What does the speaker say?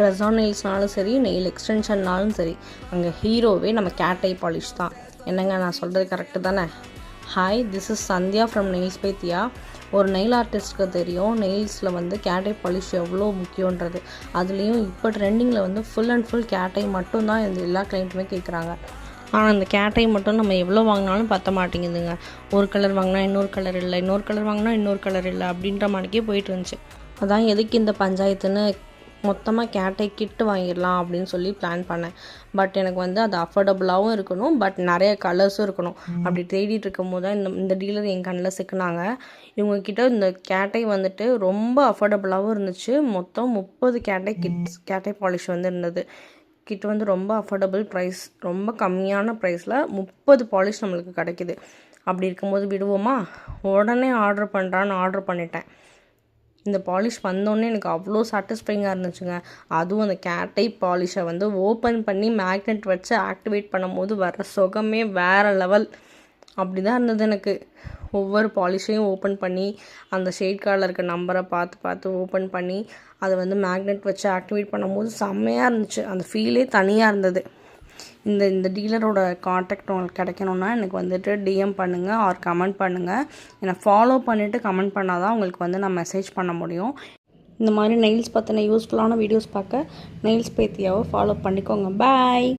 ரெசான் நெயில்ஸ்னாலும் சரி, நெயில் எக்ஸ்டென்ஷன்னாலும் சரி, அங்கே ஹீரோவே நம்ம கேட் ஐ பாலிஷ் தான். என்னங்க நான் சொல்கிறது கரெக்டு தானே? Hi, this is Sandhya from nails by Diya. ஒரு நெயில் ஆர்டிஸ்ட்டுக்கு தெரியும் நெயில்ஸில் வந்து கேட் ஐ பாலிஷ் எவ்வளோ முக்கியன்றது. அதுலேயும் இப்போ ட்ரெண்டிங்கில் வந்து ஃபுல் அண்ட் ஃபுல் கேட் ஐ மட்டும்தான் இந்த எல்லா கிளைண்ட்டுமே கேட்குறாங்க. ஆனால் அந்த கேட் ஐ மட்டும் நம்ம எவ்வளோ வாங்கினாலும் பற்ற மாட்டேங்குதுங்க. ஒரு கலர் வாங்கினா இன்னொரு கலர் இல்லை, இன்னொரு கலர் வாங்கினா இன்னொரு கலர் இல்லை அப்படின்ற மாதிரிக்கே போயிட்டு இருந்துச்சு. அதான் எதுக்கு இந்த பஞ்சாயத்துன்னு மொத்தமாக கேட் ஐ கிட்டு வாங்கிடலாம் அப்படின்னு சொல்லி பிளான் பண்ணேன். பட் எனக்கு வந்து அது அஃபோர்டபுளாகவும் இருக்கணும், பட் நிறைய கலர்ஸும் இருக்கணும். அப்படி தேடிட்டு இருக்கும் போது தான் இந்த டீலர் என் கண்ணில் சிக்கினாங்க. இவங்கக்கிட்ட இந்த கேட் ஐ வந்துட்டு ரொம்ப அஃபோர்டபுளாகவும் இருந்துச்சு. மொத்தம் 30 கேட் ஐ பாலிஷ் வந்து இருந்தது. கிட் வந்து ரொம்ப அஃபோர்டபுள் ப்ரைஸ், ரொம்ப கம்மியான ப்ரைஸில் 30 பாலிஷ் நம்மளுக்கு கிடைக்கிது. அப்படி இருக்கும்போது விடுவோமா? உடனே ஆர்டர் பண்ணிட்டேன். இந்த பாலிஷ் வந்தோடனே எனக்கு அவ்வளோ சாட்டிஸ்ஃபைங்காக இருந்துச்சுங்க. அதுவும் அந்த கேட் ஐ பாலிஷை வந்து ஓப்பன் பண்ணி மேக்னெட் வச்சு ஆக்டிவேட் பண்ணும்போது வர சுகமே வேறு லெவல். அப்படி தான் இருந்தது எனக்கு. ஒவ்வொரு பாலிஷையும் ஓப்பன் பண்ணி அந்த ஷேட் கார்டில் இருக்க நம்பரை பார்த்து ஓப்பன் பண்ணி அதை வந்து மேக்னெட் வச்சு ஆக்டிவேட் பண்ணும்போது செம்மையாக இருந்துச்சு. அந்த ஃபீலே தனியாக இருந்தது. இந்த டீலரோட காண்டாக்ட் உங்களுக்கு கிடைக்கணுன்னா எனக்கு வந்துட்டு டிஎம் பண்ணுங்கள் ஆர் கமெண்ட் பண்ணுங்கள். என்னை ஃபாலோ பண்ணிவிட்டு கமெண்ட் பண்ணால் தான் உங்களுக்கு வந்து நான் மெசேஜ் பண்ண முடியும். இந்த மாதிரி நெயில்ஸ் பற்றின யூஸ்ஃபுல்லான வீடியோஸ் பார்க்க நெயில்ஸ் பை தியாவை ஃபாலோ பண்ணிக்கோங்க. பாய்.